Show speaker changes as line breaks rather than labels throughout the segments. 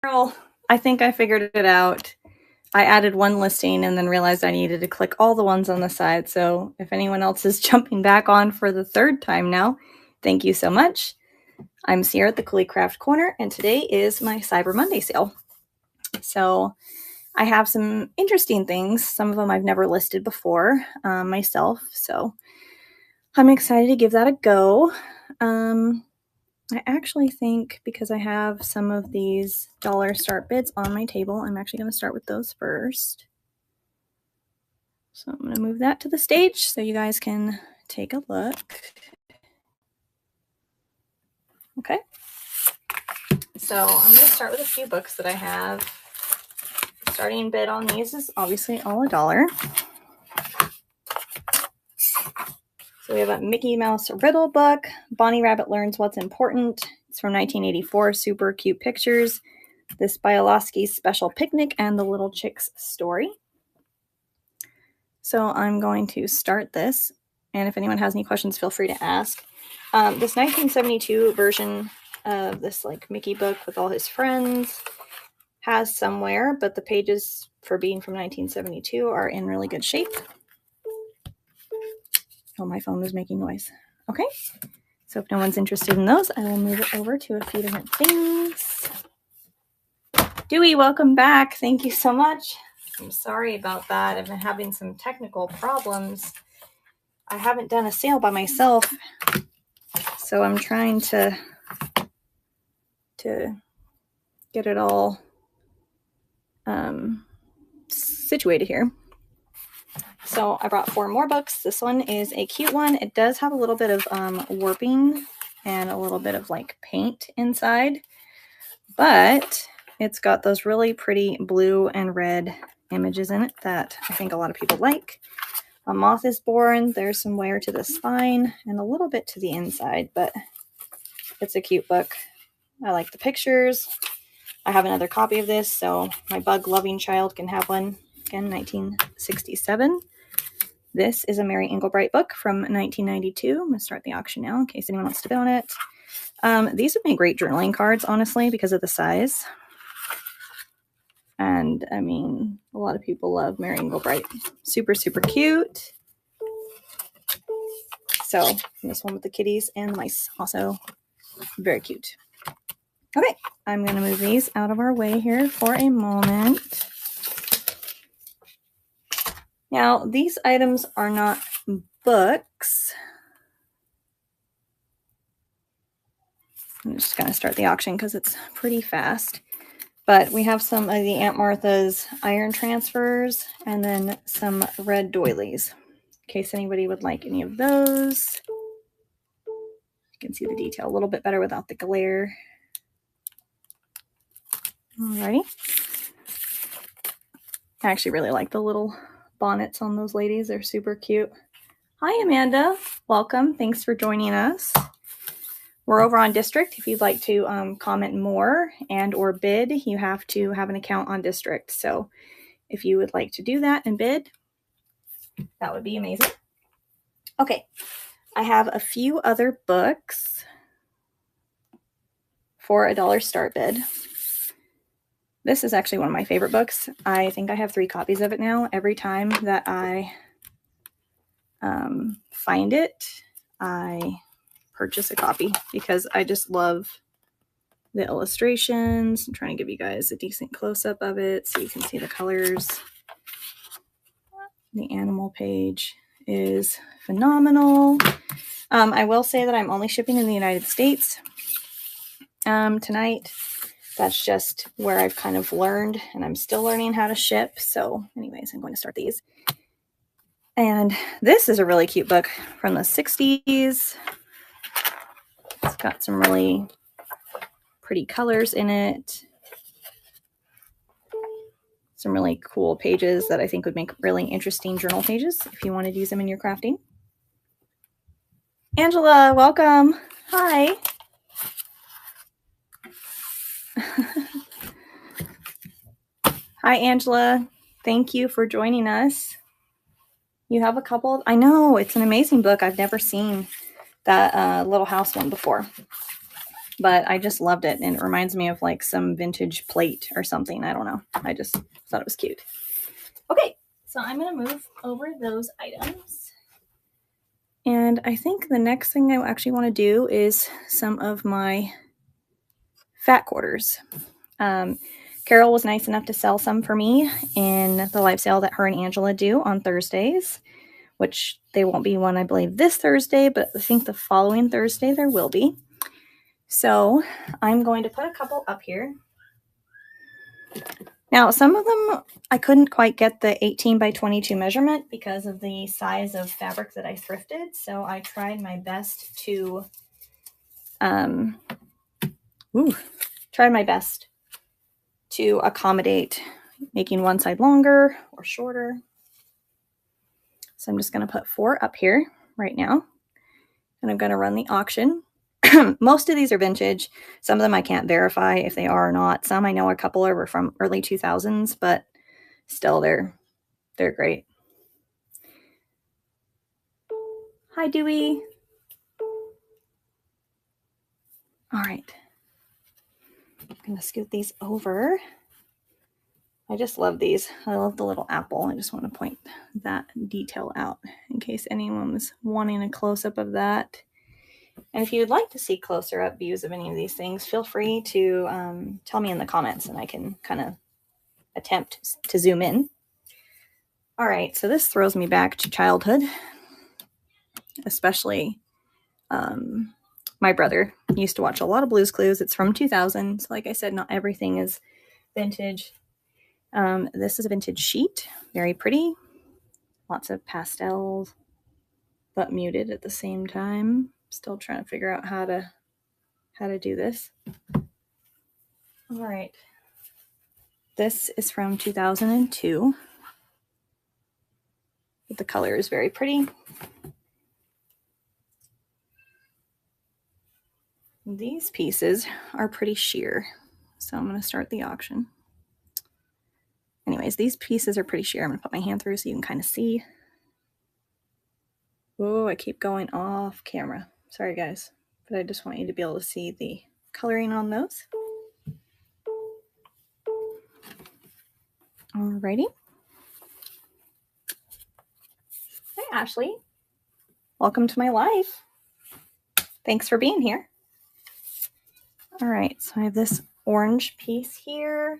Girl, I think I figured it out. I added one listing and then realized I needed to click all the ones on the side. So if anyone else is jumping back on for the third time now, thank you so much. I'm Sierra at the Cooley Craft Corner, and today is my Cyber Monday sale. So I have some interesting things. Some of them I've never listed before myself. So I'm excited to give that a go. I actually think because I have some of these dollar start bids on my table, I'm actually going to start with those first. So I'm going to move that to the stage so you guys can take a look. Okay. So I'm going to start with a few books that I have. Starting bid on these is obviously all $1. So we have a Mickey Mouse riddle book, Bonnie Rabbit Learns What's Important. It's from 1984, super cute pictures. This Bialowski's Special Picnic and the Little Chicks Story. So I'm going to start this, and if anyone has any questions, feel free to ask. This 1972 version of this like Mickey book with all his friends has some wear, but the pages, for being from 1972, are in really good shape. Oh, my phone was making noise. Okay, so if no one's interested in those, I will move it over to a few different things. Dewey, welcome back. Thank you so much. I'm sorry about that. I've been having some technical problems. I haven't done a sale by myself, so I'm trying to get it all situated here. So I brought 4 more books. This one is a cute one. It does have a little bit of warping and a little bit of like paint inside, but it's got those really pretty blue and red images in it that I think a lot of people like. A moth is born. There's some wear to the spine and a little bit to the inside, but it's a cute book. I like the pictures. I have another copy of this, so my bug-loving child can have one. Again, 1967. This is a Mary Englebright book from 1992. I'm going to start the auction now in case anyone wants to bid on it. These would make great journaling cards, honestly, because of the size. And, I mean, a lot of people love Mary Englebright. Super, super cute. So, this one with the kitties and the mice, also very cute. Okay, I'm going to move these out of our way here for a moment. Now, these items are not books. I'm just going to start the auction because it's pretty fast. But we have some of the Aunt Martha's iron transfers and then some red doilies, in case anybody would like any of those. You can see the detail a little bit better without the glare. Alrighty. I actually really like the little bonnets on those ladies. They're super cute. Hi, Amanda. Welcome. Thanks for joining us. We're over on District. If you'd like to comment more and or bid, you have to have an account on District. So if you would like to do that and bid, that would be amazing. Okay, I have a few other books for $1 start bid. This is actually one of my favorite books. I think I have 3 copies of it now. Every time that I find it, I purchase a copy because I just love the illustrations. I'm trying to give you guys a decent close-up of it so you can see the colors. The animal page is phenomenal. I will say that I'm only shipping in the United States tonight. That's just where I've kind of learned, and I'm still learning how to ship. So anyways, I'm going to start these. And this is a really cute book from the 60s. It's got some really pretty colors in it. Some really cool pages that I think would make really interesting journal pages if you wanted to use them in your crafting. Angela, welcome. Hi. Hi, Angela. Thank you for joining us. You have a couple. I know, it's an amazing book. I've never seen that Little House one before. but I just loved it. And it reminds me of like some vintage plate or something. I don't know. I just thought it was cute. Okay, so I'm going to move over those items. And I think the next thing I actually want to do is some of my fat quarters. Carol was nice enough to sell some for me in the live sale that her and Angela do on Thursdays, which they won't be one, I believe, this Thursday, but I think the following Thursday there will be. So I'm going to put a couple up here. Now, some of them I couldn't quite get the 18 by 22 measurement because of the size of fabric that I thrifted. So I tried my best to accommodate making one side longer or shorter. So I'm just going to put 4 up here right now. And I'm going to run the auction. Most of these are vintage. Some of them I can't verify if they are or not. Some I know a couple are from early 2000s, but still they're great. Hi, Dewey. All right. I'm going to scoot these over. I just love these. I love the little apple. I just want to point that detail out in case anyone was wanting a close-up of that. And if you would like to see closer up views of any of these things, feel free to tell me in the comments and I can kind of attempt to zoom in. All right, so this throws me back to childhood, especially my brother used to watch a lot of Blue's Clues. It's from 2000. So like I said, not everything is vintage. This is a vintage sheet. Very pretty. Lots of pastels, but muted at the same time. Still trying to figure out how to do this. All right. This is from 2002. But the color is very pretty. These pieces are pretty sheer. So I'm going to start the auction. Anyways, these pieces are pretty sheer. I'm going to put my hand through so you can kind of see. Oh, I keep going off camera. Sorry, guys. But I just want you to be able to see the coloring on those. Alrighty. Hi, Ashley. Welcome to my life. Thanks for being here. All right, so I have this orange piece here.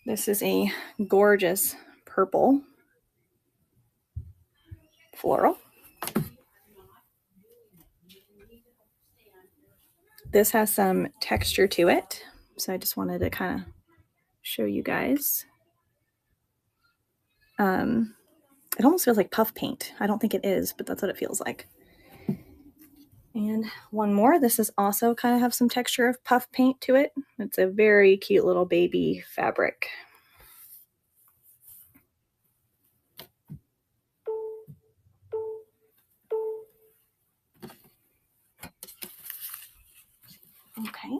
This is a gorgeous purple floral. This has some texture to it, so I just wanted to kind of show you guys. It almost feels like puff paint. I don't think it is, but that's what it feels like. And one more. This is also kind of have some texture of puff paint to it. It's a very cute little baby fabric. Okay,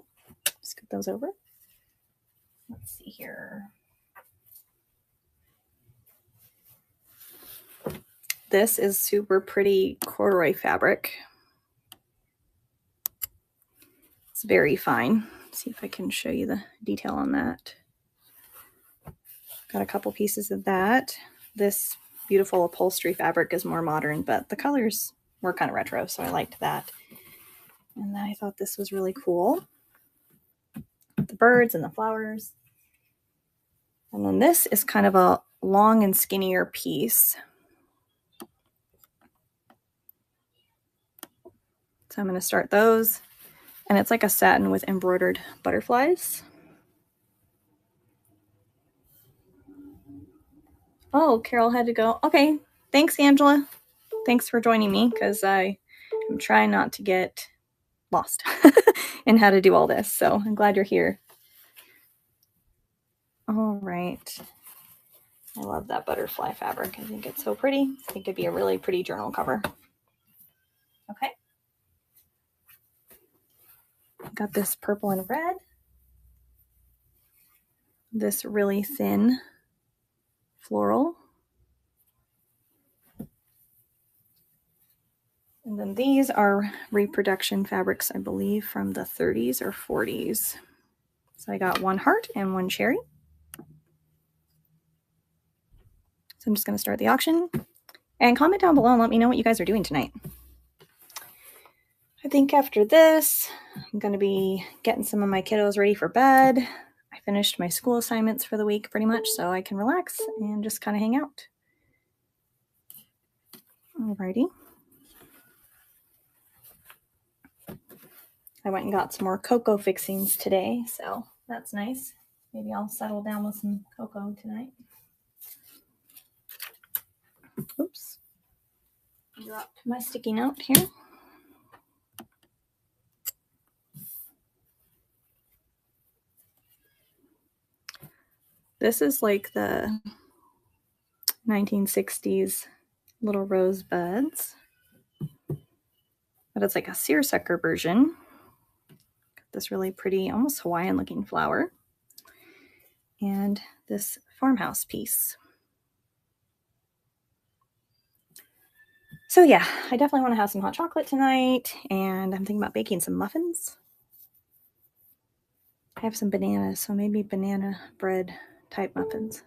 scoot those over. Let's see here. This is super pretty corduroy fabric. It's very fine. Let's see if I can show you the detail on that. Got a couple pieces of that. This beautiful upholstery fabric is more modern, but the colors were kind of retro, so I liked that. And then I thought this was really cool. The birds and the flowers. And then this is kind of a long and skinnier piece. So I'm going to start those. And it's like a satin with embroidered butterflies. Oh, Carol had to go. Okay. Thanks, Angela. Thanks for joining me because I am trying not to get lost in how to do all this. So I'm glad you're here. All right. I love that butterfly fabric. I think it's so pretty. I think it'd be a really pretty journal cover. Okay. Got this purple and red. This really thin floral. And then these are reproduction fabrics, I believe, from the 30s or 40s. So I got one heart and one cherry. So I'm just going to start the auction. And comment down below and let me know what you guys are doing tonight. I think after this, I'm going to be getting some of my kiddos ready for bed. I finished my school assignments for the week pretty much, so I can relax and just kind of hang out. Alrighty. I went and got some more cocoa fixings today, so that's nice. Maybe I'll settle down with some cocoa tonight. Oops. Dropped my sticky note here. This is like the 1960s little rosebuds, but it's like a seersucker version. Got this really pretty, almost Hawaiian looking flower, and this farmhouse piece. So yeah, I definitely want to have some hot chocolate tonight, and I'm thinking about baking some muffins. I have some bananas, so maybe banana bread type muffins.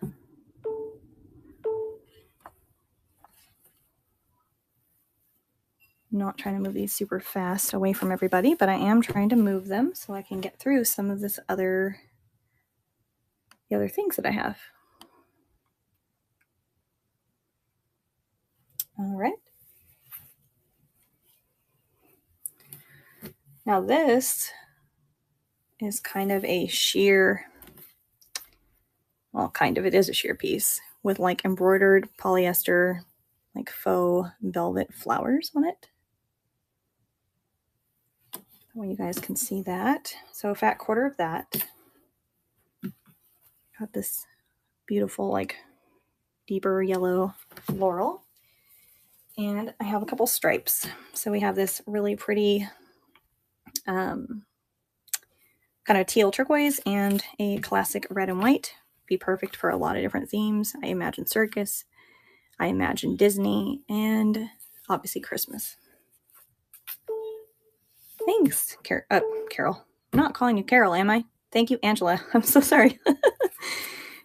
I'm not trying to move these super fast away from everybody, but I am trying to move them so I can get through some of the other things that I have. All right. Now this is kind of a sheer, well, kind of, it is a sheer piece with like embroidered polyester, like faux velvet flowers on it. Well, you guys can see that. So a fat quarter of that. Got this beautiful, like deeper yellow floral. And I have a couple stripes. So we have this really pretty kind of teal turquoise and a classic red and white. Be perfect for a lot of different themes. I imagine circus, I imagine Disney, and obviously Christmas. Thanks, Carol. I'm not calling you Carol, am I? Thank you, Angela. I'm so sorry.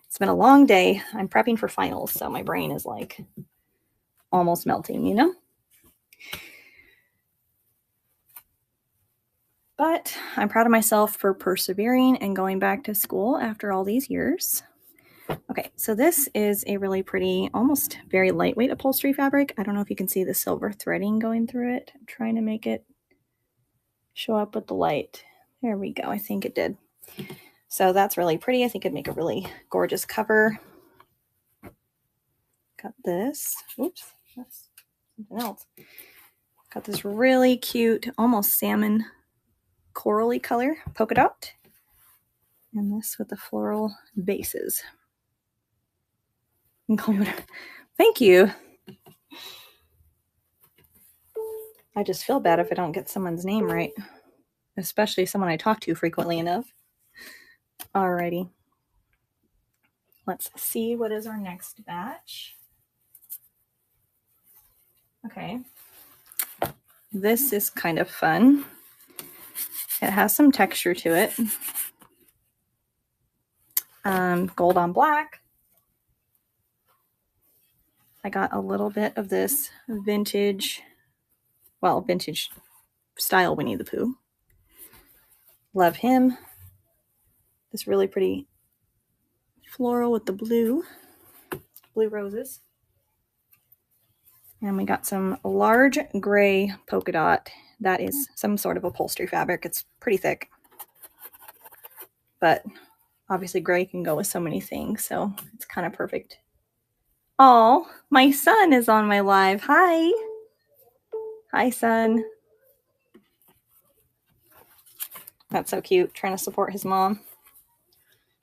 It's been a long day. I'm prepping for finals, so my brain is like almost melting, you know? But I'm proud of myself for persevering and going back to school after all these years. Okay, so this is a really pretty, almost very lightweight upholstery fabric. I don't know if you can see the silver threading going through it. I'm trying to make it show up with the light. There we go. I think it did. So that's really pretty. I think it'd make a really gorgeous cover. Got this. Oops, that's something else. Got this really cute, almost salmon corally color polka dot. And this with the floral bases. Thank you. I just feel bad if I don't get someone's name right, especially someone I talk to frequently enough. Alrighty. Let's see what is our next batch. Okay. This is kind of fun. It has some texture to it. Gold on black. I got a little bit of this vintage style Winnie the Pooh. Love him. This really pretty floral with the blue roses. And we got some large gray polka dot. That is some sort of upholstery fabric. It's pretty thick. But obviously gray can go with so many things, so it's kind of perfect. Oh, my son is on my live. Hi. Hi, son. That's so cute, trying to support his mom.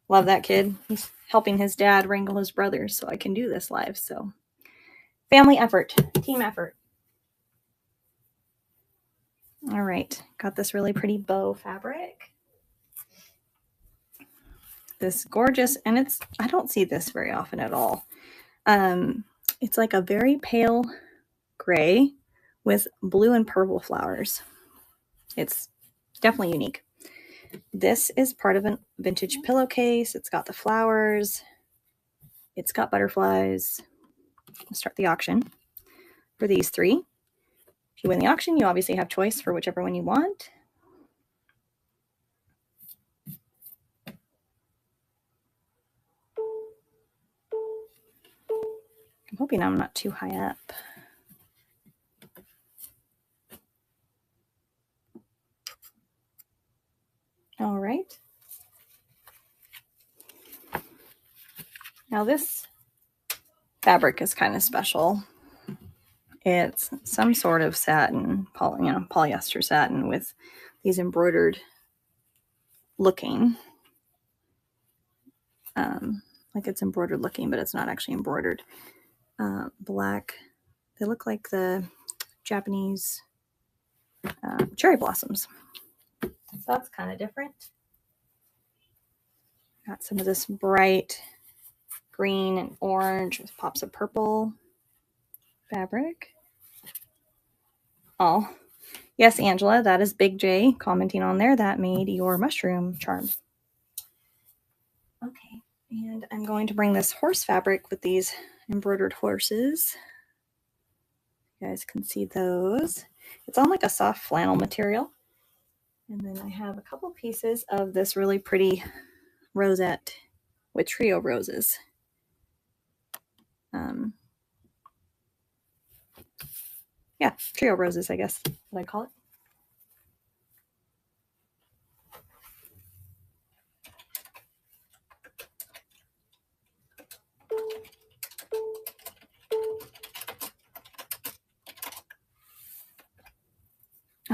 Love that kid. He's helping his dad wrangle his brothers so I can do this live. So family effort, team effort. All right, got this really pretty bow fabric. This gorgeous, and I don't see this very often at all. It's like a very pale gray with blue and purple flowers. It's definitely unique. This is part of a vintage pillowcase. It's got the flowers. It's got butterflies. I'll start the auction for these 3. If you win the auction, you obviously have choice for whichever one you want. I'm hoping I'm not too high up. All right. Now this fabric is kind of special. It's some sort of satin, polyester satin with these embroidered looking, like it's embroidered looking, but it's not actually embroidered. Black. They look like the Japanese cherry blossoms. So that's kind of different. Got some of this bright green and orange with pops of purple fabric. Oh, yes, Angela, that is Big J commenting on there. That made your mushroom charm. Okay, and I'm going to bring this horse fabric with these embroidered horses. You guys can see those. It's on like a soft flannel material. And then I have a couple pieces of this really pretty rosette with trio roses. Yeah, trio roses, I guess, what I call it.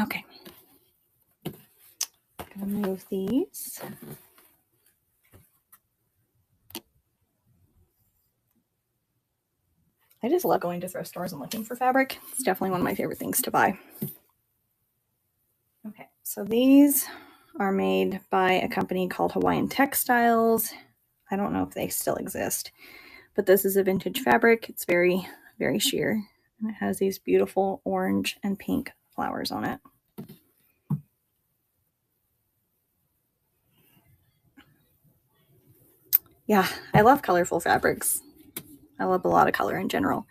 Okay. I'm gonna move these. I just love going to thrift stores and looking for fabric. It's definitely one of my favorite things to buy. Okay, so these are made by a company called Hawaiian Textiles. I don't know if they still exist, but this is a vintage fabric. It's very, very sheer. And it has these beautiful orange and pink flowers on it. Yeah, I love colorful fabrics. I love a lot of color in general.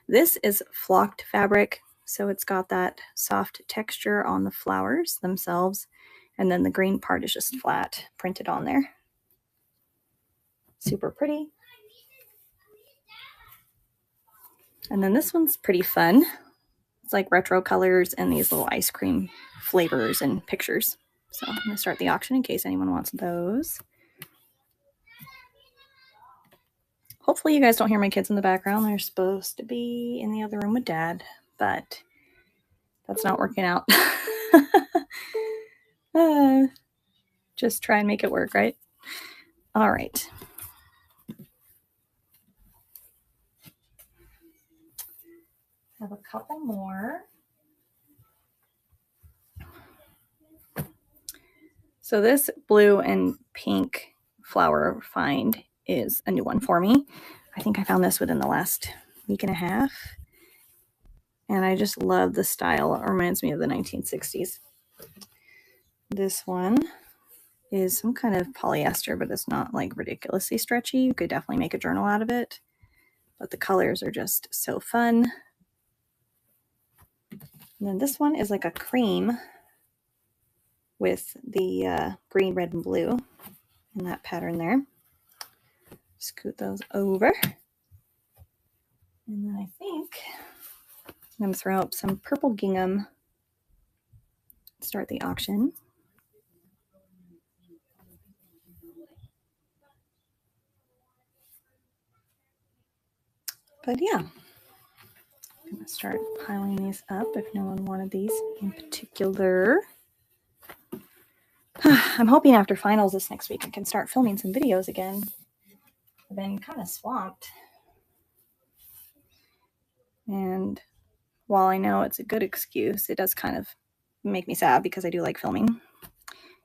This is flocked fabric, so it's got that soft texture on the flowers themselves, and then the green part is just flat printed on there. Super pretty. And then this one's pretty fun. It's like retro colors and these little ice cream flavors and pictures. So I'm going to start the auction in case anyone wants those. Hopefully you guys don't hear my kids in the background. They're supposed to be in the other room with Dad, but that's not working out. Just try and make it work, right? All right. Have a couple more. So this blue and pink flower find is a new one for me. I think I found this within the last week and a half. And I just love the style. It reminds me of the 1960s. This one is some kind of polyester, but it's not like ridiculously stretchy. You could definitely make a journal out of it. But the colors are just so fun. And then this one is like a cream with the green, red, and blue in that pattern there. Scoot those over. And then I think I'm going to throw up some purple gingham. Start the auction. But yeah, I'm going to start piling these up if no one wanted these in particular. I'm hoping after finals this next week I can start filming some videos again. I've been kind of swamped. And while I know it's a good excuse, it does kind of make me sad because I do like filming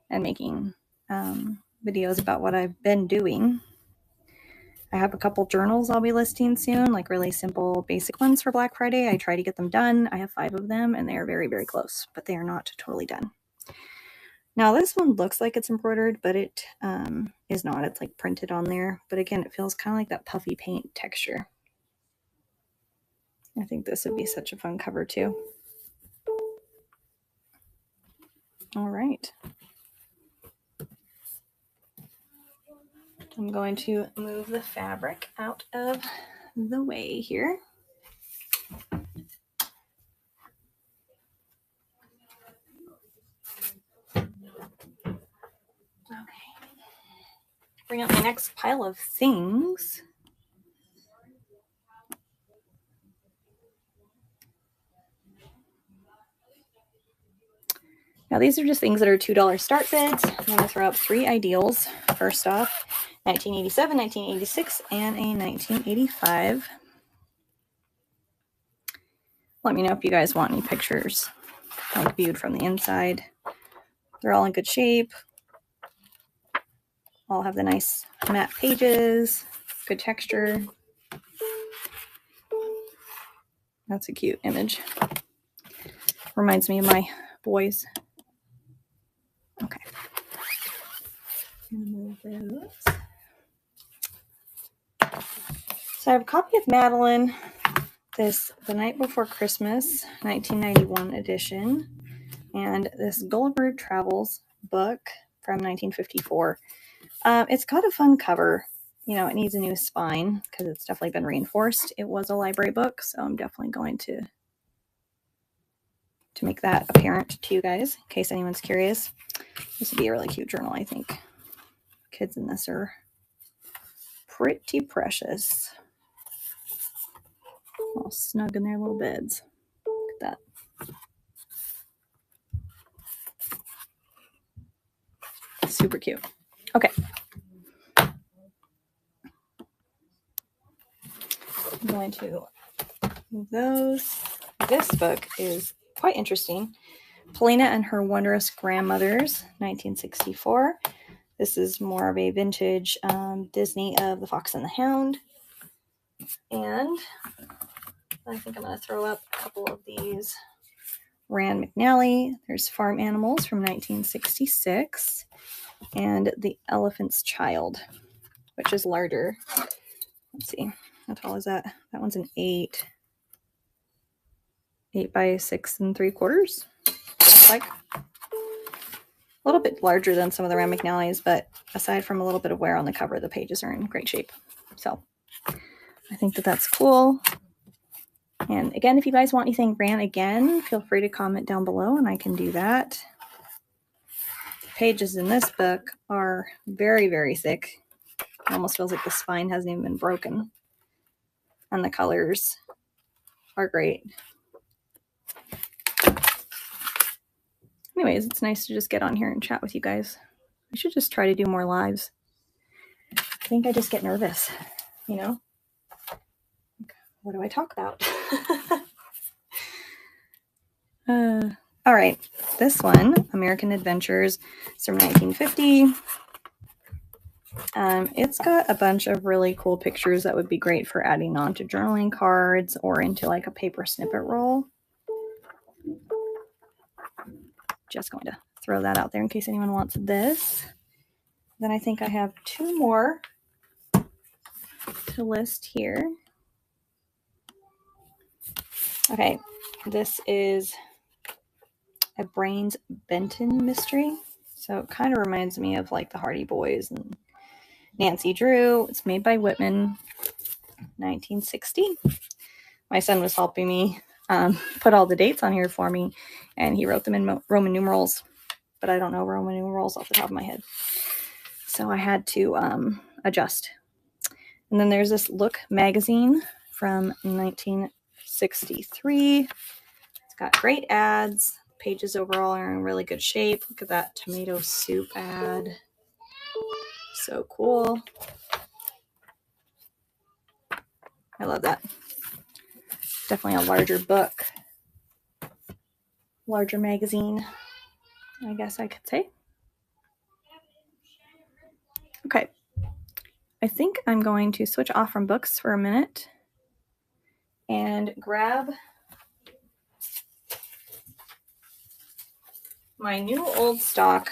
and making videos about what I've been doing. I have a couple journals I'll be listing soon, like really simple, basic ones for Black Friday. I try to get them done. I have 5 of them, and they are very, very close, but they are not totally done. Now, this one looks like it's embroidered, but it is not. It's like printed on there. But again, it feels kind of like that puffy paint texture. I think this would be such a fun cover too. All right. I'm going to move the fabric out of the way here. Okay. Bring up my next pile of things. Now these are just things that are $2 start bids. I'm going to throw up 3 ideals. First off, 1987, 1986, and a 1985. Let me know if you guys want any pictures, like viewed from the inside. They're all in good shape. All have the nice matte pages, good texture. That's a cute image. Reminds me of my boys. Okay. Move those. So I have a copy of Madeline, this The Night Before Christmas, 1991 edition, and this Gulliver Travels book from 1954. It's got a fun cover. You know, it needs a new spine because it's definitely been reinforced. It was a library book, so I'm definitely going to make that apparent to you guys in case anyone's curious. This would be a really cute journal, I think. Kids in this are pretty precious. All snug in their little beds. Look at that. Super cute. Okay. I'm going to move those. This book is quite interesting. Polina and Her Wondrous Grandmothers, 1964. This is more of a vintage Disney of The Fox and the Hound. And I think I'm going to throw up a couple of these. Rand McNally. There's Farm Animals from 1966. And The Elephant's Child, which is larger. Let's see. How tall is that? That one's an 8. 8 by 6 3/4. Like a little bit larger than some of the Rand McNally's, but aside from a little bit of wear on the cover, the pages are in great shape. So I think that that's cool. And again, if you guys want anything ran again, feel free to comment down below and I can do that. The pages in this book are very, very thick. It almost feels like the spine hasn't even been broken. And the colors are great. Anyways, it's nice to just get on here and chat with you guys. I should just try to do more lives. I think I just get nervous, you know? What do I talk about? All right, this one, American Adventures, it's from 1950. It's got a bunch of really cool pictures that would be great for adding on to journaling cards or into like a paper snippet roll. Just going to throw that out there in case anyone wants this. Then I think I have 2 more to list here. Okay, this is a Brains Benton mystery. So it kind of reminds me of like the Hardy Boys and Nancy Drew. It's made by Whitman, 1960. My son was helping me put all the dates on here for me, and he wrote them in Roman numerals, but I don't know Roman numerals off the top of my head. So I had to adjust. And then there's this Look magazine from 1963. It's got great ads. Pages overall are in really good shape. Look at that tomato soup ad. So cool. I love that. Definitely a larger book. Larger magazine, I guess I could say. Okay. I think I'm going to switch off from books for a minute and grab my new old stock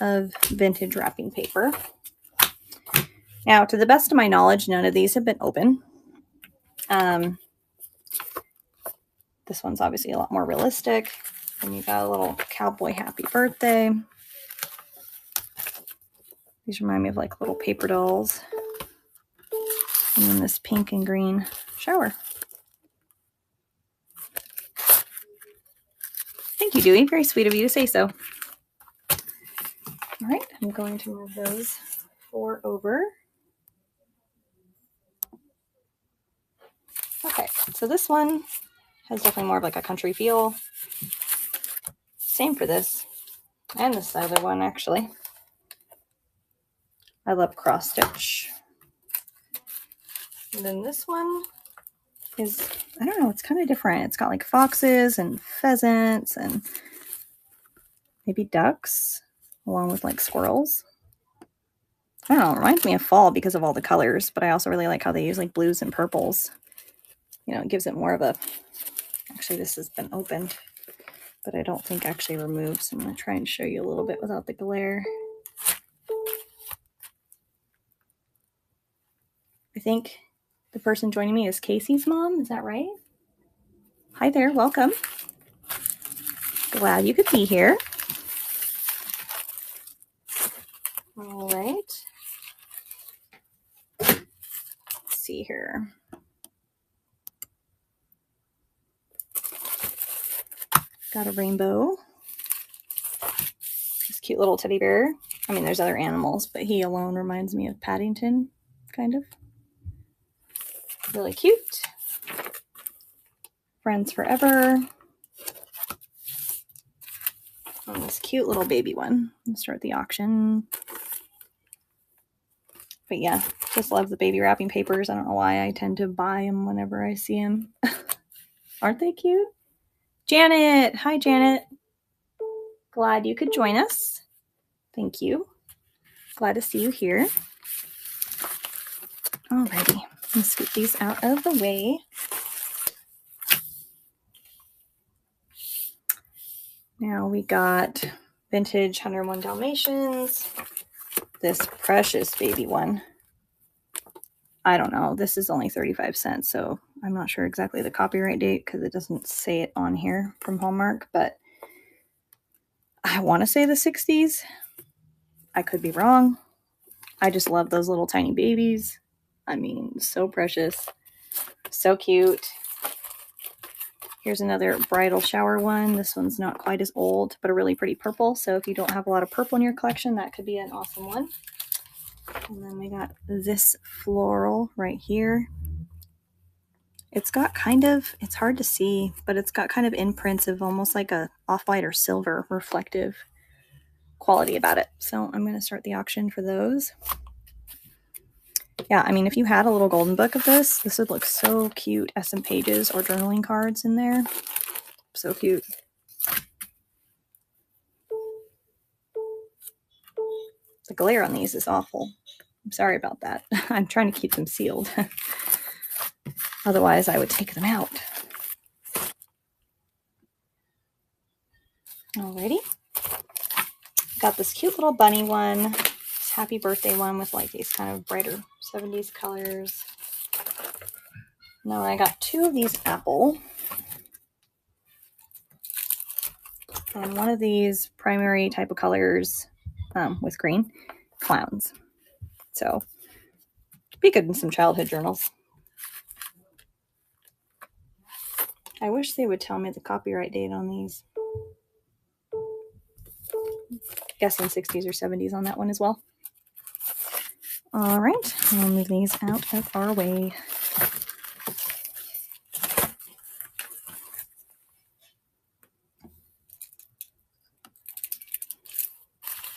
of vintage wrapping paper. Now, to the best of my knowledge, none of these have been open. This one's obviously a lot more realistic. And you got a little cowboy happy birthday. These remind me of like little paper dolls. And then this pink and green shower. Thank you, Dewey. Very sweet of you to say so. All right, I'm going to move those 4 over. Okay, so this one has definitely more of like a country feel. Same for this. And this other one, actually. I love cross stitch. And then this one is, I don't know, it's kind of different. It's got like foxes and pheasants and maybe ducks along with like squirrels. I don't know, it reminds me of fall because of all the colors, but I also really like how they use like blues and purples. You know, it gives it more of a, actually this has been opened, but I don't think actually removes. I'm going to try and show you a little bit without the glare. I think the person joining me is Casey's mom. Is that right? Hi there. Welcome. Glad you could be here. All right. Let's see here. Got a rainbow. This cute little teddy bear. I mean, there's other animals, but he alone reminds me of Paddington, kind of. Really cute. Friends Forever. And this cute little baby one. Let's start the auction. But yeah, just love the baby wrapping papers. I don't know why I tend to buy them whenever I see them. Aren't they cute? Janet! Hi, Janet. Glad you could join us. Thank you. Glad to see you here. Alrighty, let's scoot these out of the way. Now we got vintage 101 Dalmatians. This precious baby one. I don't know. This is only 35 cents, so I'm not sure exactly the copyright date because it doesn't say it on here from Hallmark, but I want to say the 60s. I could be wrong. I just love those little tiny babies. I mean, so precious. So cute. Here's another bridal shower one. This one's not quite as old, but a really pretty purple. So if you don't have a lot of purple in your collection, that could be an awesome one. And then we got this floral right here. It's got kind of, it's hard to see, but it's got kind of imprints of almost like a off-white or silver reflective quality about it. So I'm going to start the auction for those. Yeah, I mean, if you had a little golden book of this would look so cute as some pages or journaling cards in there. So cute. The glare on these is awful. I'm sorry about that. I'm trying to keep them sealed. Otherwise, I would take them out. Alrighty. Got this cute little bunny one. This happy birthday one with like these kind of brighter 70s colors. Now I got 2 of these apple. And one of these primary type of colors with green clowns. So be good in some childhood journals. I wish they would tell me the copyright date on these. Guessing 60s or 70s on that one as well. All right, we'll move these out of our way.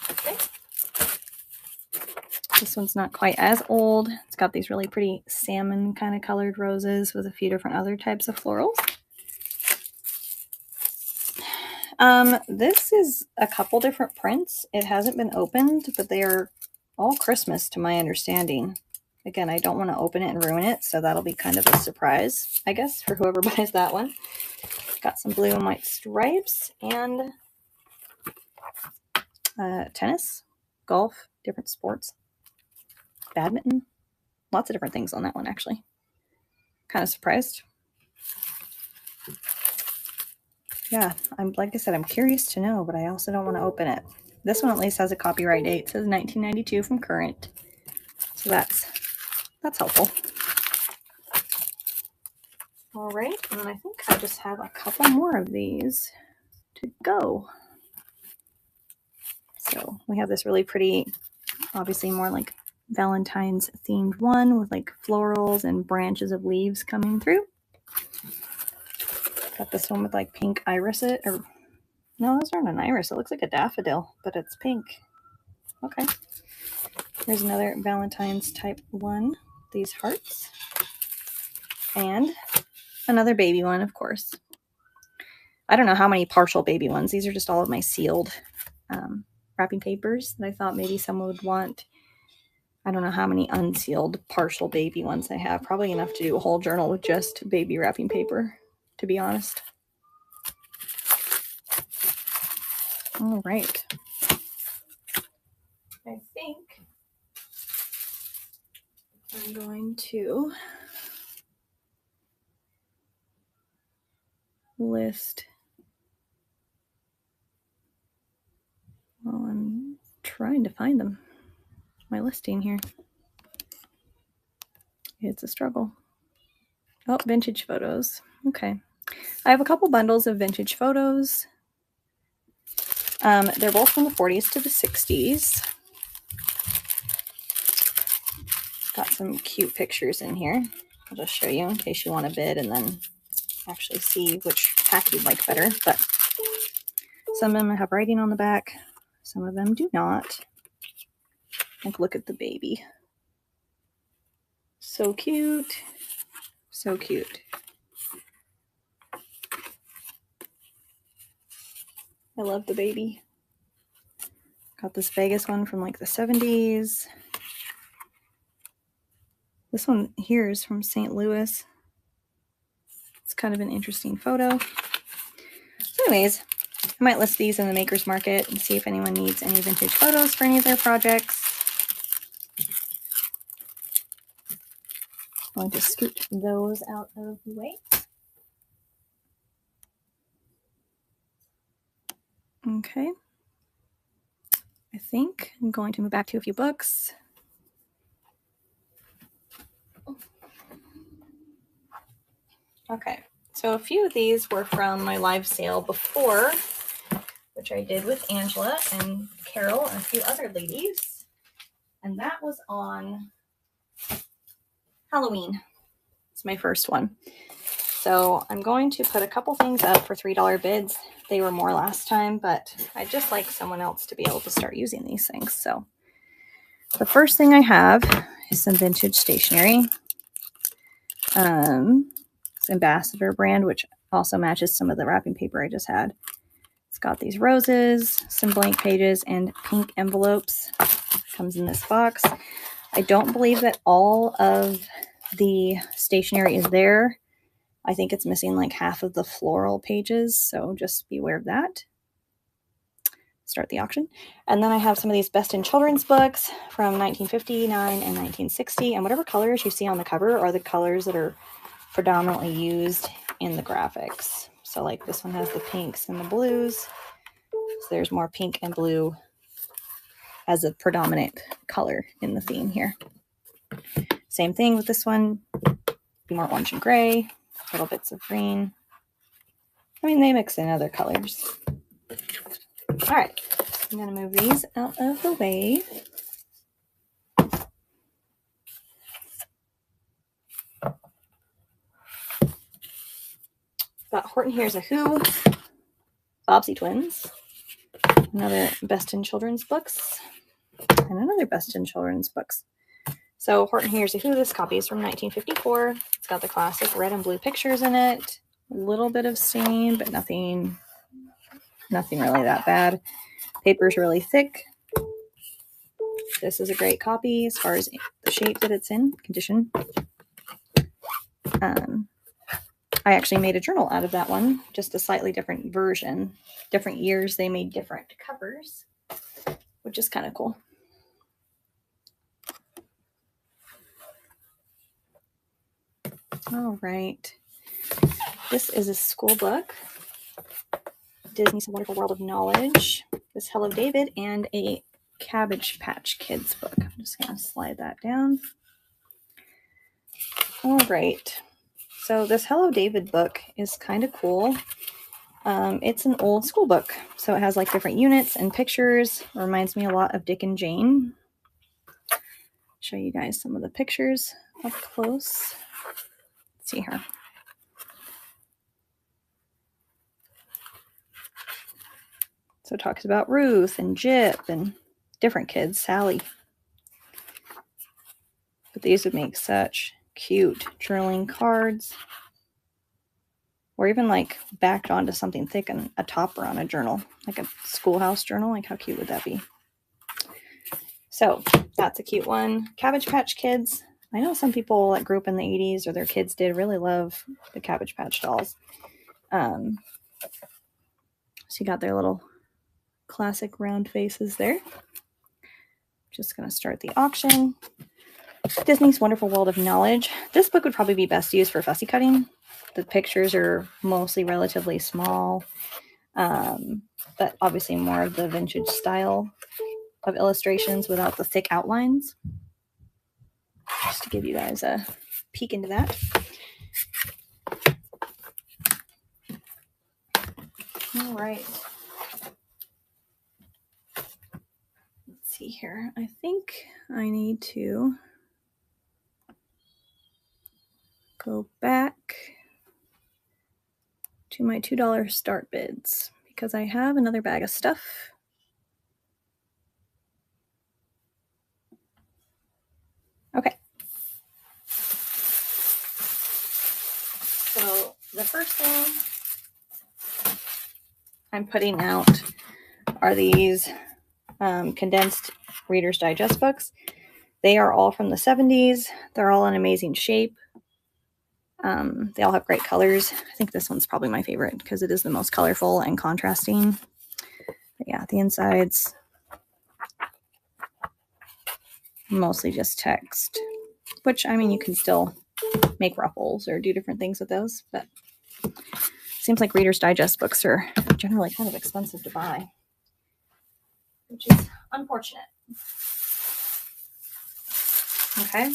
Okay. This one's not quite as old. It's got these really pretty salmon kind of colored roses with a few different other types of florals. This is a couple different prints. It hasn't been opened, but they are all Christmas to my understanding. Again, I don't want to open it and ruin it, so that'll be kind of a surprise, I guess, for whoever buys that one. Got some blue and white stripes and tennis, golf, different sports, badminton, lots of different things on that one, actually. Kind of surprised. Yeah, like I said, I'm curious to know, but I also don't want to open it. This one at least has a copyright date. It says 1992 from Current. So that's helpful. All right, and then I think I just have a couple more of these to go. So we have this really pretty, obviously more like Valentine's themed one with like florals and branches of leaves coming through. Got this one with like pink iris, or no, that's not an iris. It looks like a daffodil, but it's pink. Okay. Here's another Valentine's type one. These hearts. And another baby one, of course. I don't know how many partial baby ones. These are just all of my sealed wrapping papers that I thought maybe someone would want. I don't know how many unsealed partial baby ones I have. Probably enough to do a whole journal with just baby wrapping paper, to be honest. All right. I think I'm going to list. Well, I'm trying to find them. My listing here. It's a struggle. Oh, vintage photos. Okay. I have a couple bundles of vintage photos. They're both from the 40s to the 60s. Got some cute pictures in here. I'll just show you in case you want to bid and then actually see which pack you'd like better. But some of them have writing on the back. Some of them do not. Like, look at the baby. So cute. So cute. I love the baby. Got this Vegas one from like the 70s. This one here is from St. Louis. It's kind of an interesting photo. So anyways, I might list these in the Maker's Market and see if anyone needs any vintage photos for any of their projects. I'm going to scoot those out of the way. Okay. I think I'm going to move back to a few books. Okay, so a few of these were from my live sale before, which I did with Angela and Carol and a few other ladies. And that was on Halloween. It's my first one. So I'm going to put a couple things up for $3 bids. They were more last time, but I'd just like someone else to be able to start using these things. So the first thing I have is some vintage stationery. It's Ambassador brand, which also matches some of the wrapping paper I just had. It's got these roses, some blank pages, and pink envelopes. Comes in this box. I don't believe that all of the stationery is there. I think it's missing like half of the floral pages, so just be aware of that. Start the auction. And then I have some of these Best in Children's books from 1959 and 1960, and whatever colors you see on the cover are the colors that are predominantly used in the graphics. So like this one has the pinks and the blues. So there's more pink and blue as a predominant color in the theme here. Same thing with this one. Be more orange and gray, little bits of green. I mean, they mix in other colors. All right, I'm going to move these out of the way. Got Horton Hears a Who, Bobbsey Twins, another Best in Children's books, and another Best in Children's books. So Horton Hears a Who, this copy is from 1954. It's got the classic red and blue pictures in it. A little bit of stain, but nothing really that bad. Paper's really thick. This is a great copy as far as the shape that it's in, condition. I actually made a journal out of that one, just a slightly different version. Different years, they made different covers, which is kind of cool. All right. This is a school book. Disney's Wonderful World of Knowledge. This Hello David and a Cabbage Patch Kids book. I'm just going to slide that down. All right. So this Hello David book is kind of cool. It's an old school book. So it has like different units and pictures. It reminds me a lot of Dick and Jane. Show you guys some of the pictures up close. Let's see here. So it talks about Ruth and Jip and different kids, Sally. But these would make such cute journaling cards. Or even like backed onto something thick and a topper on a journal, like a schoolhouse journal. Like how cute would that be? So that's a cute one. Cabbage Patch Kids. I know some people that grew up in the 80s or their kids did really love the Cabbage Patch dolls. So you got their little classic round faces there. Just going to start the auction. Disney's Wonderful World of Knowledge. This book would probably be best used for fussy cutting. The pictures are mostly relatively small, but obviously more of the vintage style of illustrations without the thick outlines. Just to give you guys a peek into that. All right. Let's see here. I think I need to go back to my $2 start bids because I have another bag of stuff. Okay. So the first thing I'm putting out are these condensed Reader's Digest books. They are all from the 70s. They're all in amazing shape. They all have great colors. I think this one's probably my favorite because it is the most colorful and contrasting. But yeah, the insides, mostly just text, which, I mean, you can still make ruffles or do different things with those, but it seems like Reader's Digest books are generally kind of expensive to buy, which is unfortunate. Okay.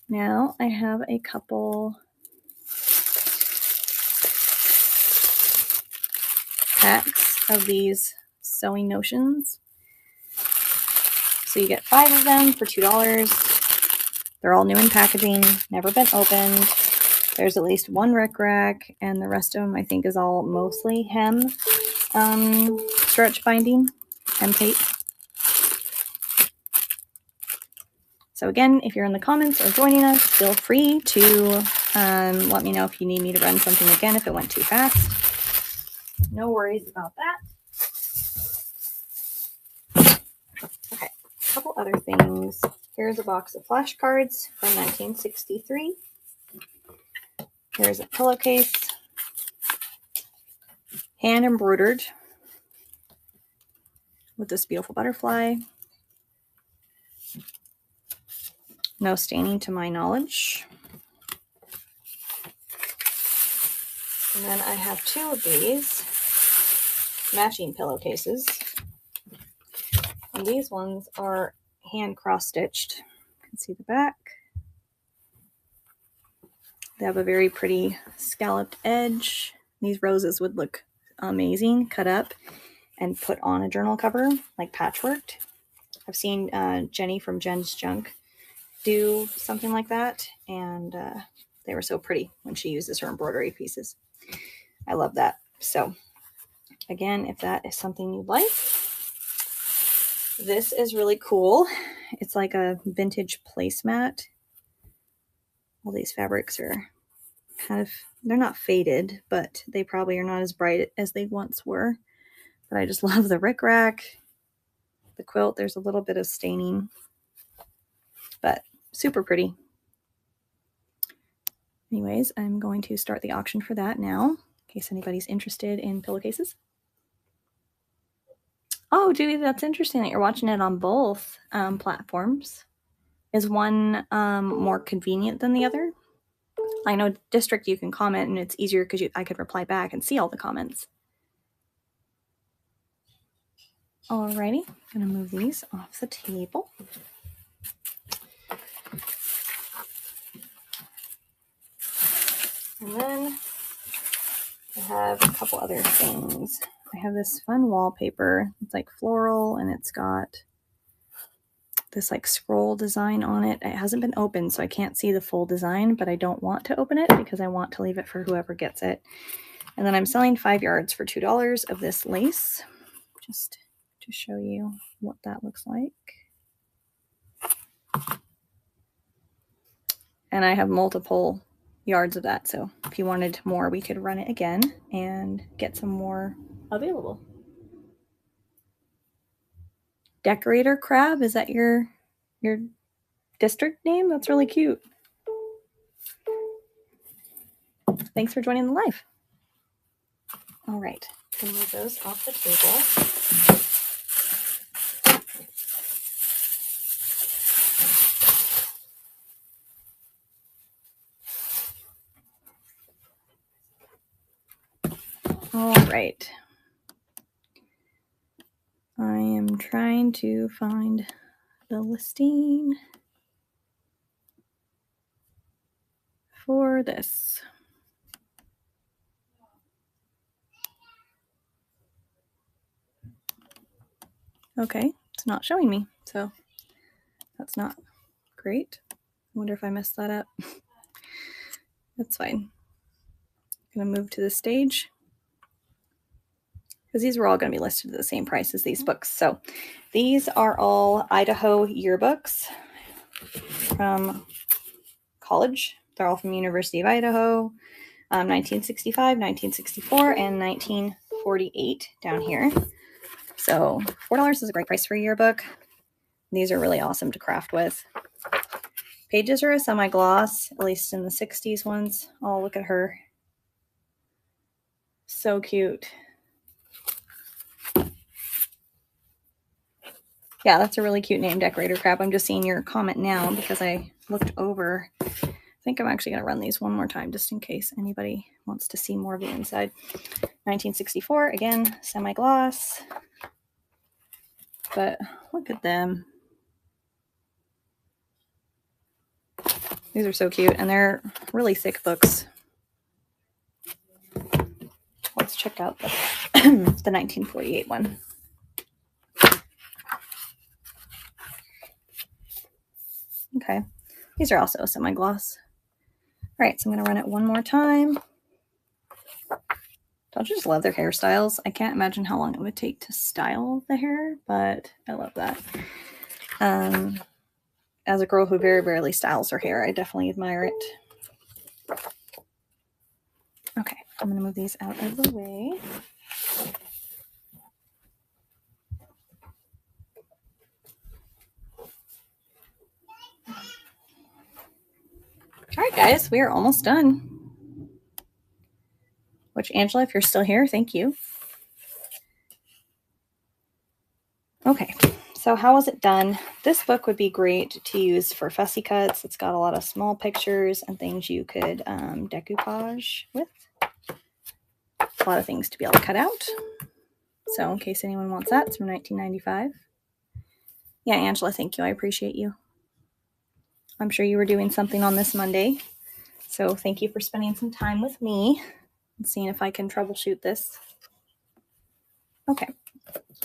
Now I have a couple packs of these sewing notions. So you get 5 of them for $2. They're all new in packaging, never been opened. There's at least one rickrack, and the rest of them I think is all mostly hem stretch binding, hem tape. So again, if you're in the comments or joining us, feel free to let me know if you need me to run something again if it went too fast. No worries about that. Okay, a couple other things. Here's a box of flashcards from 1963. Here's a pillowcase, hand embroidered with this beautiful butterfly. No staining to my knowledge. And then I have 2 of these matching pillowcases. And these ones are hand cross-stitched. You can see the back. They have a very pretty scalloped edge. These roses would look amazing cut up and put on a journal cover, like patchworked. I've seen Jenny from Jen's Junk do something like that, and they were so pretty when she uses her embroidery pieces. I love that. So again, if that is something you'd like, this is really cool. It's like a vintage placemat. All these fabrics are kind of, they're not faded, but they probably are not as bright as they once were. But I just love the rickrack. the quilt. There's a little bit of staining, but super pretty. Anyways, I'm going to start the auction for that now, in case anybody's interested in pillowcases. Oh, Judy, that's interesting that you're watching it on both platforms. Is one more convenient than the other? I know District you can comment, and it's easier because I could reply back and see all the comments. Alrighty, I'm gonna move these off the table. And then I have a couple other things. I have this fun wallpaper. It's like floral, and it's got this like scroll design on it. It hasn't been opened, so I can't see the full design, but I don't want to open it because I want to leave it for whoever gets it. And then I'm selling 5 yards for $2 of this lace, just to show you what that looks like. And I have multiple yards of that, so if you wanted more, we could run it again and get some more available. Decorator Crab, is that your district name? That's really cute. Thanks for joining the live. All right, I'm gonna move those off the table. All right. I am trying to find the listing for this. Okay, it's not showing me, so that's not great. I wonder if I messed that up. That's fine. I'm gonna move to the stage because these were all going to be listed at the same price as these books. So these are all Idaho yearbooks from college. They're all from University of Idaho, 1965, 1964, and 1948 down here. So $4 is a great price for a yearbook. These are really awesome to craft with. Pages are a semi-gloss, at least in the 60s ones. Oh, look at her. So cute. Yeah, that's a really cute name, Decorator Crab. I'm just seeing your comment now because I looked over. I think I'm actually going to run these one more time just in case anybody wants to see more of the inside. 1964, again, semi-gloss. But look at them. These are so cute, and they're really thick books. Let's check out the, the 1948 one. Okay, these are also semi-gloss. All right, so I'm going to run it one more time. Don't you just love their hairstyles? I can't imagine how long it would take to style the hair, but I love that. As a girl who very rarely styles her hair, I definitely admire it. Okay, I'm going to move these out of the way. All right, guys, we are almost done. Which, Angela, if you're still here, thank you. Okay, so how was it done? This book would be great to use for fussy cuts. It's got a lot of small pictures and things you could decoupage with. A lot of things to be able to cut out. So in case anyone wants that, it's from 1995. Yeah, Angela, thank you. I appreciate you. I'm sure you were doing something on this Monday. So thank you for spending some time with me and seeing if I can troubleshoot this. Okay,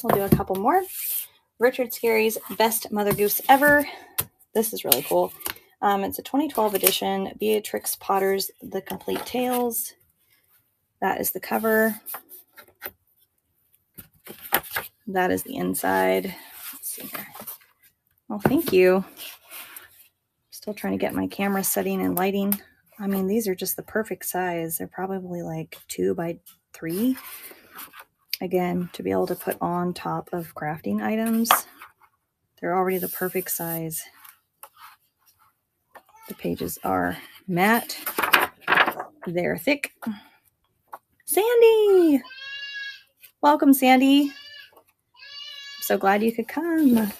we'll do a couple more. Richard Scarry's Best Mother Goose Ever. This is really cool. It's a 2012 edition. Beatrix Potter's The Complete Tales. That is the cover. That is the inside. Let's see here. Oh, thank you. Still trying to get my camera setting and lighting. I mean, these are just the perfect size. They're probably like 2 by 3. Again, to be able to put on top of crafting items. They're already the perfect size. The pages are matte. They're thick. Sandy! Welcome, Sandy. I'm so glad you could come.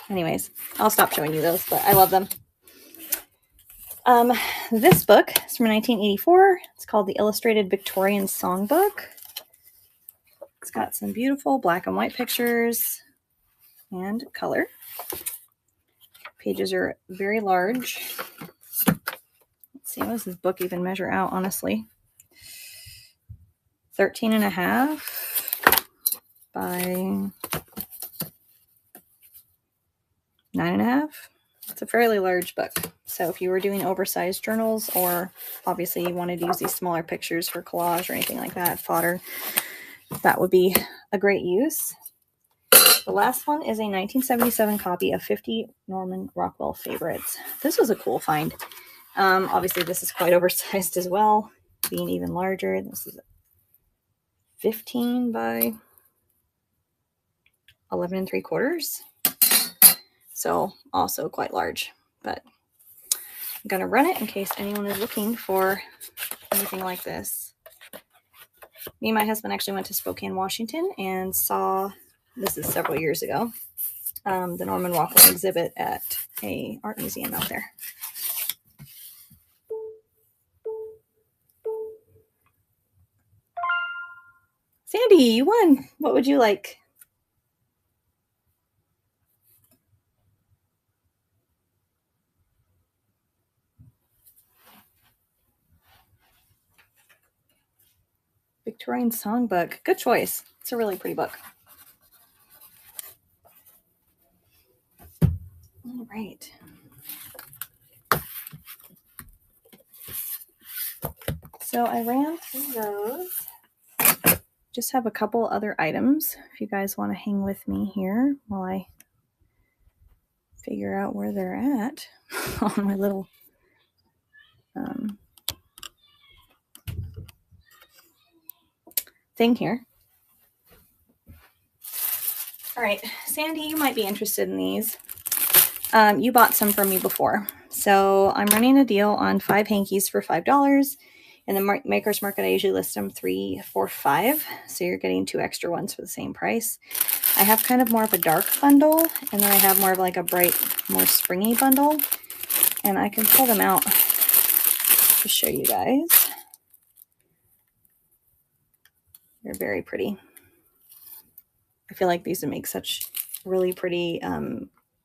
Anyways, I'll stop showing you those, but I love them. This book is from 1984. It's called The Illustrated Victorian Songbook. It's got some beautiful black and white pictures and color. Pages are very large. Let's see, what does this book even measure out, honestly? 13.5 by 9.5. It's a fairly large book. So if you were doing oversized journals, or obviously you wanted to use these smaller pictures for collage or anything like that, fodder, that would be a great use. The last one is a 1977 copy of 50 Norman Rockwell favorites. This was a cool find. Obviously this is quite oversized as well, being even larger. This is 15 by 11 3/4. So also quite large, but I'm going to run it in case anyone is looking for anything like this. Me and my husband actually went to Spokane, Washington and saw, this is several years ago, the Norman Rockwell exhibit at a art museum out there. Sandy, you won. What would you like? Victorian Songbook. Good choice. It's a really pretty book. All right. So I ran through those. Just have a couple other items if you guys want to hang with me here while I figure out where they're at on my little thing here. All right, Sandy, you might be interested in these. You bought some from me before. So I'm running a deal on 5 hankies for $5. In the Maker's Market, I usually list them 3 for $5. So you're getting 2 extra ones for the same price. I have kind of more of a dark bundle, and then I have more of like a bright, more springy bundle. And I can pull them out to show you guys. They're very pretty. I feel like these would make such really pretty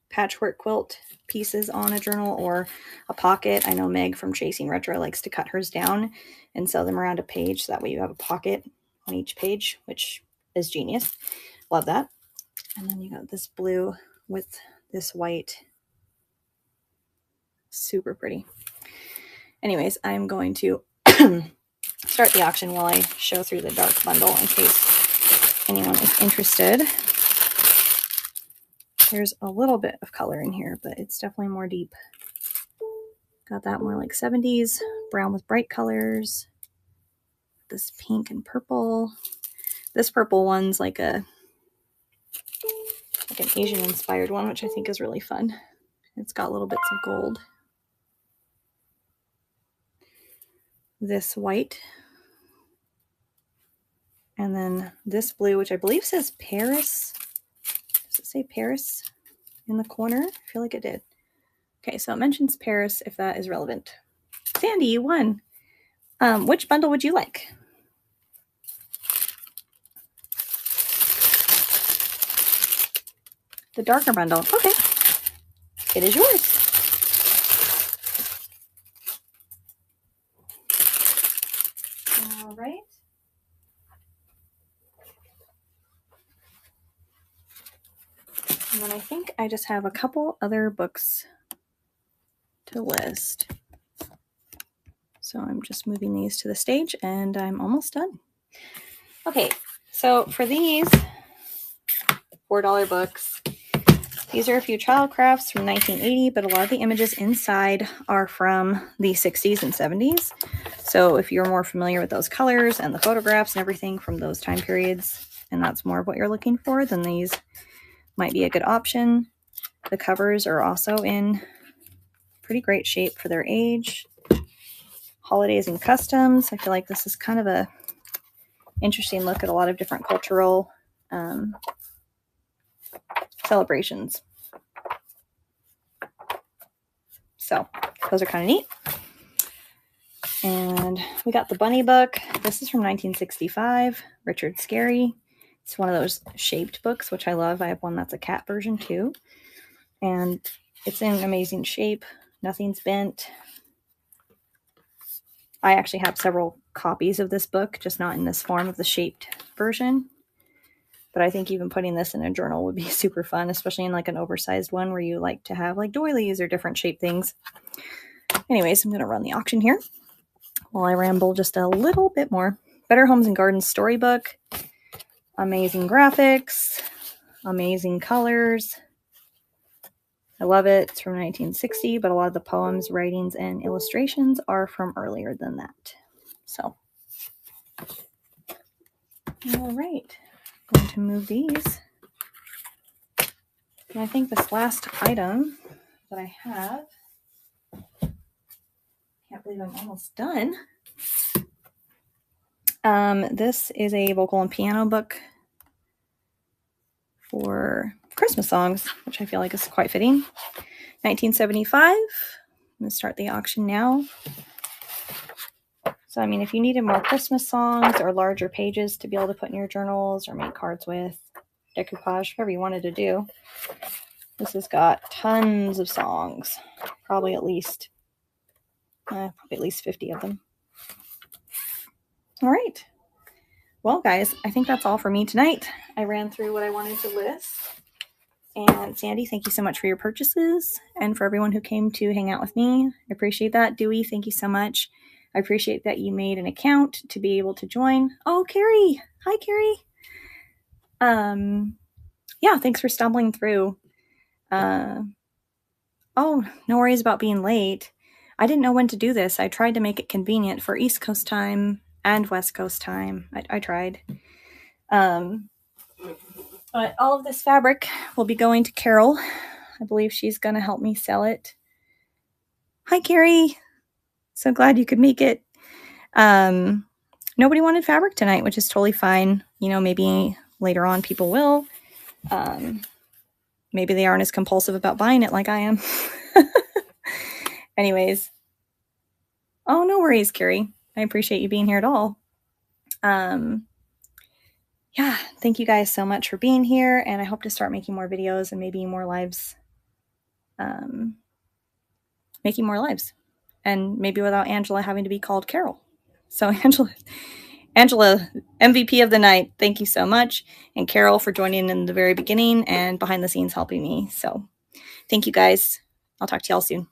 patchwork quilt pieces on a journal or a pocket. I know Meg from Chasing Retro likes to cut hers down and sell them around a page, so that way you have a pocket on each page, which is genius. Love that. And then you got this blue with this white. Super pretty. Anyways, I'm going to start the auction while I show through the dark bundle in case anyone is interested. There's a little bit of color in here, but it's definitely more deep. Got that more like 70s, brown with bright colors. This pink and purple. This purple one's like an Asian inspired one, which I think is really fun. It's got little bits of gold. This white. And then this blue, which I believe says Paris. Does it say Paris in the corner? I feel like it did. Okay, so it mentions Paris if that is relevant. Sandy, you won. Which bundle would you like? The darker bundle. Okay. It is yours. All right. And then I think I just have a couple other books to list. So I'm just moving these to the stage and I'm almost done. Okay, so for these $4 books, These are a few child crafts from 1980, but a lot of the images inside are from the 60s and 70s. So if you're more familiar with those colors and the photographs and everything from those time periods, and that's more of what you're looking for, then these might be a good option. The covers are also in pretty great shape for their age. Holidays and customs. I feel like this is kind of a interesting look at a lot of different cultural celebrations. So those are kind of neat. And we got the bunny book. This is from 1965, Richard Scarry. It's one of those shaped books, which I love. I have one that's a cat version too. And it's in amazing shape. Nothing's bent. I actually have several copies of this book, just not in this form of the shaped version. But I think even putting this in a journal would be super fun, especially in like an oversized one where you like to have like doilies or different shaped things. Anyways, I'm going to run the auction here while I ramble just a little bit more. Better Homes and Gardens storybook. Amazing graphics. Amazing colors. I love it. It's from 1960, but a lot of the poems, writings, and illustrations are from earlier than that. So, all right. Going to move these. And I think this last item that I have, can't believe I'm almost done. This is a vocal and piano book for Christmas songs, which I feel like is quite fitting. 1975. I'm going to start the auction now. So, I mean, if you needed more Christmas songs or larger pages to be able to put in your journals or make cards with, decoupage, whatever you wanted to do, this has got tons of songs. Probably at least 50 of them. All right. Well, guys, I think that's all for me tonight. I ran through what I wanted to list. And Sandy, thank you so much for your purchases and for everyone who came to hang out with me. I appreciate that. Dewey, thank you so much. I appreciate that you made an account to be able to join. Oh, Carrie. Hi, Carrie. Yeah, thanks for stumbling through. Oh, no worries about being late. I didn't know when to do this. I tried to make it convenient for East Coast time and West Coast time. I tried. But all of this fabric will be going to Carol. I believe she's going to help me sell it. Hi, Carrie. So glad you could make it. Nobody wanted fabric tonight, which is totally fine. You know, maybe later on people will. Maybe they aren't as compulsive about buying it like I am. Anyways. Oh, no worries, Carrie. I appreciate you being here at all. Yeah, thank you guys so much for being here, and I hope to start making more videos and maybe more lives. Making more lives. And maybe without Angela having to be called Carol. So Angela, MVP of the night, thank you so much. And Carol for joining in the very beginning and behind the scenes helping me. So thank you guys. I'll talk to y'all soon.